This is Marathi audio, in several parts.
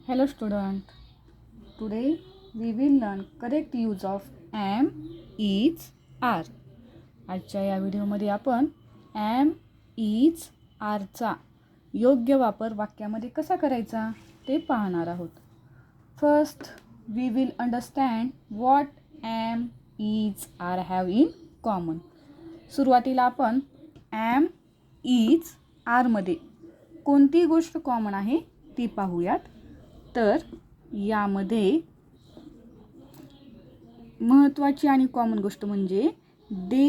Hello student, today we will learn correct use of am, is, are. आजच्या या व्हिडिओमध्ये आपण am, is, are चा योग्य वापर वाक्यामध्ये कसा करायचा ते पाहणार आहोत. First we will understand what am, is, are have in common. सुरुवातीला आपण am, is, are मध्ये कोणती गोष्ट कॉमन आहे ती पाहूयात. तर यामध्ये महत्त्वाची आणि कॉमन गोष्ट म्हणजे दे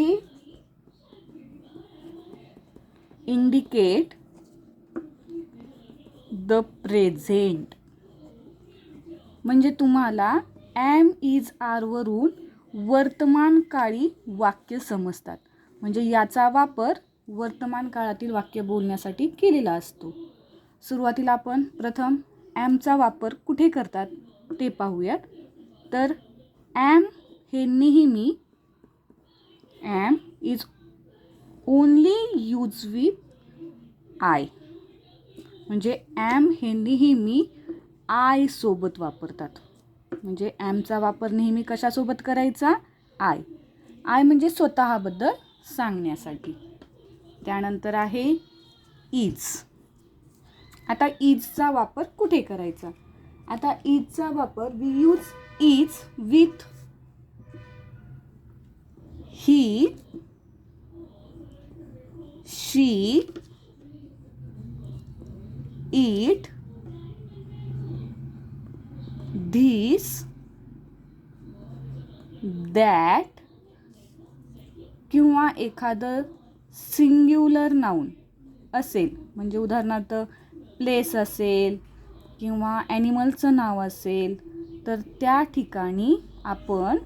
इंडिकेट द प्रेझेंट. म्हणजे तुम्हाला एम इज आर वरून वर्तमान काळी वाक्य समजतात. म्हणजे याचा वापर वर्तमान काळातील वाक्य बोलण्यासाठी केलेला असतो. सुरुवातीला आपण प्रथम ॲमचा वापर कुठे करतात ते पाहूयात. तर ॲम हे नेहमी am is only use with I. म्हणजे ॲम हे नेहमी आय सोबत वापरतात. म्हणजे ॲमचा वापर नेहमी कशासोबत करायचा? आय. आय म्हणजे स्वतःबद्दल सांगण्यासाठी. त्यानंतर आहे इज. आता इजचा वापर कुठे करायचा? आता इजचा वापर we use is with he, she, it, this, that किंवा एखादं सिंग्युलर नाउन असेल. म्हणजे उदाहरणार्थ प्लेस असेल किंवा ॲनिमलचं नाव असेल तर त्या ठिकाणी आपण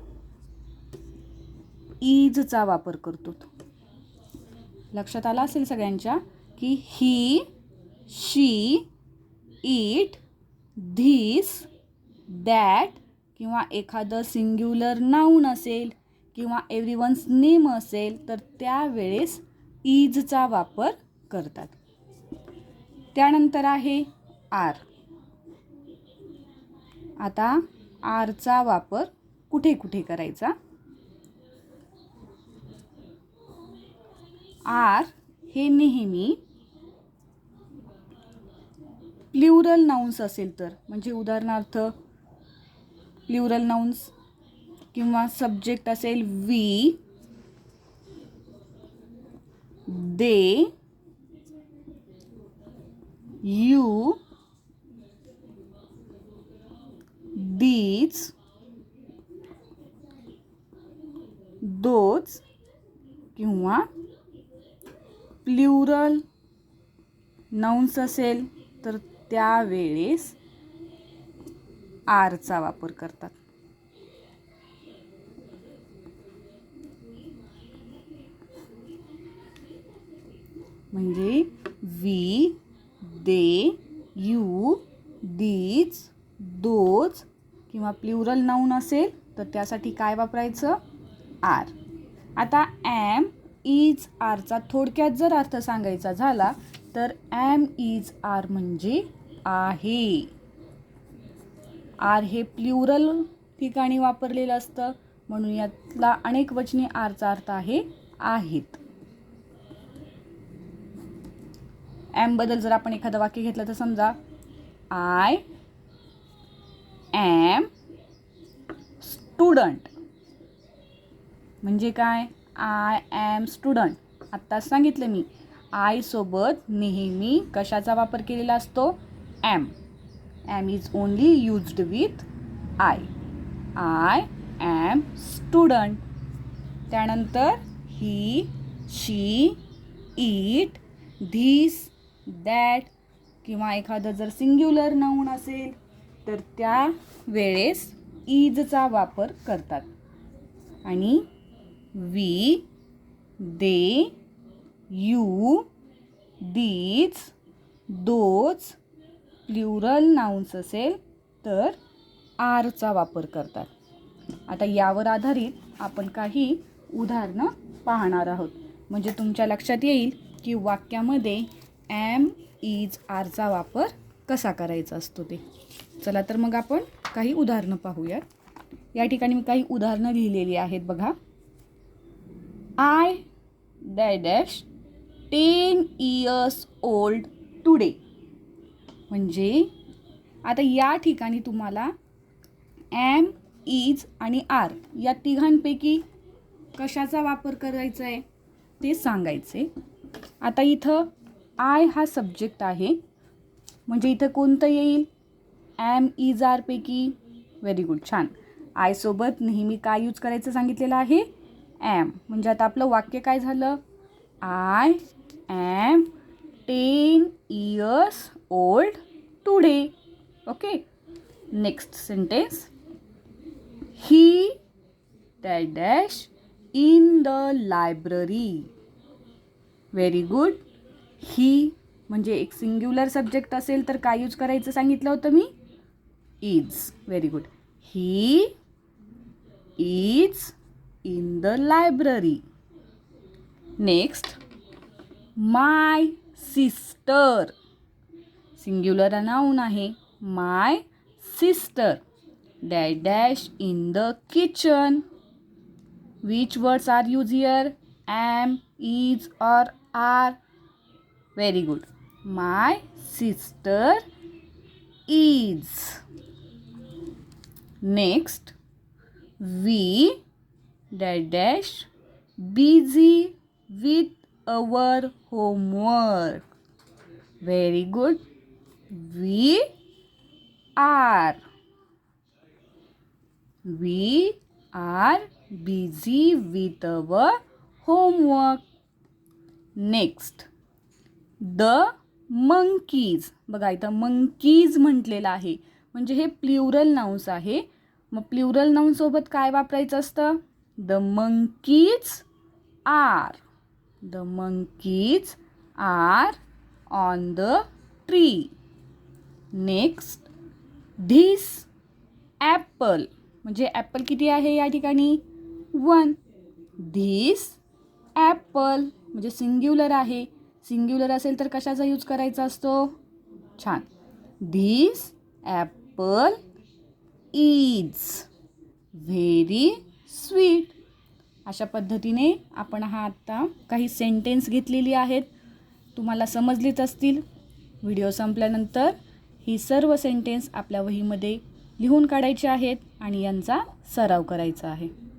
इजचा वापर करतो. लक्षात आला असेल सगळ्यांच्या की ही, शी, इट, धिस, दॅट किंवा एखादं सिंग्युलर नाउन असेल किंवा एव्हरीवन्स नेम असेल तर त्यावेळेस इजचा वापर करतात. त्यानंतर आहे आर. आता आरचा वापर कुठे कुठे करायचा? आर हे नेहमी प्ल्युरल नाउन्स असेल तर, म्हणजे उदाहरणार्थ प्ल्युरल नाउन्स किंवा सब्जेक्ट असेल we, they, you, these, those किंवा प्ल्युरल नाउन्स असेल तर त्यावेळेस आरचा वापर करतात. म्हणजे we, they, you, these, those किंवा प्ल्युरल नाउन असेल तर त्यासाठी काय वापरायचं? आर. आता ॲम, इज, आरचा थोडक्यात जर अर्थ सांगायचा झाला तर ॲम, इज, आर म्हणजे आहे. आर हे प्ल्युरल ठिकाणी वापरलेलं असतं म्हणून यातला अनेक वचनी आरचा अर्थ आहे आहेत. ॲम बद्दल जर आपण एखादं वाक्य घेतलं तर समजा आय ॲम स्टुडंट. म्हणजे काय? I am student. आत्ताच सांगितलं मी आय सोबत नेहमी कशाचा वापर केलेला असतो? Am. Am is only used with I. I am student. त्यानंतर ही, शी, इट, धिस, दॅट किंवा एखादं जर सिंग्युलर नाउन असेल तर त्या वेळेस इजचा वापर करतात. आणि we, they, you, these, those plural nouns असेल तर आरचा वापर करतात. आता यावर आधारित आपण काही उदाहरणं पाहणार आहोत. म्हणजे तुमच्या लक्षात येईल की वाक्यामध्ये ॲम, इज, आरचा वापर कसा करायचा असतो ते. चला तर मग आपण काही उदाहरणं पाहूया. या ठिकाणी मी काही उदाहरणं लिहिलेली आहेत बघा. I dash 10 years old today. म्हणजे आता या ठिकाणी तुम्हाला ॲम, इज आणि आर या तिघांपैकी कशाचा वापर करायचा आहे ते सांगायचे. आता इथं आय हा सब्जेक्ट आहे, म्हणजे इथं कोणतं येईल? ॲम, इज, आरपैकी. व्हेरी गुड, छान. आयसोबत नेहमी काय यूज करायचं सांगितलेलं आहे? ॲम. म्हणजे आता आपलं वाक्य काय झालं? I am 10 years old today. Okay. Next sentence. He dash in the library. Very good. He म्हणजे एक सिंग्युलर सब्जेक्ट असेल तर काय यूज करायचं सांगितलं होतं मी? Is. Very good. He is in the library. Next. My sister. Singular noun आहे. My sister dash in the kitchen. Which words are use here? Am, is or are? Very good. My sister is. Next. We dash busy with our homework. Very good. We are busy with our homework. Next. The monkeys. बघा इथं मंकीज म्हटलेलं आहे, म्हणजे हे प्ल्युरल नाउन्स आहे. मग प्ल्युरल नाउनसोबत काय वापरायचं असतं? The monkeys are. The monkeys are on the tree. Next. This apple. म्हणजे ॲपल किती आहे या ठिकाणी? 1. धिस ॲपल म्हणजे सिंग्युलर आहे. सिंग्युलर असेल तर कशाचा यूज करायचा असतो? छान. This apple is very sweet. अशा पद्धतीने आपण आत्ता काही सेंटेन्स घेतलेली आहेत. तुम्हाला समजलीच असतील. व्हिडिओ संपल्यानंतर ही सर्व सेंटेन्स आपल्या वहीमध्ये लिहून काढायचे आहेत आणि यांचा सराव करायचा आहे.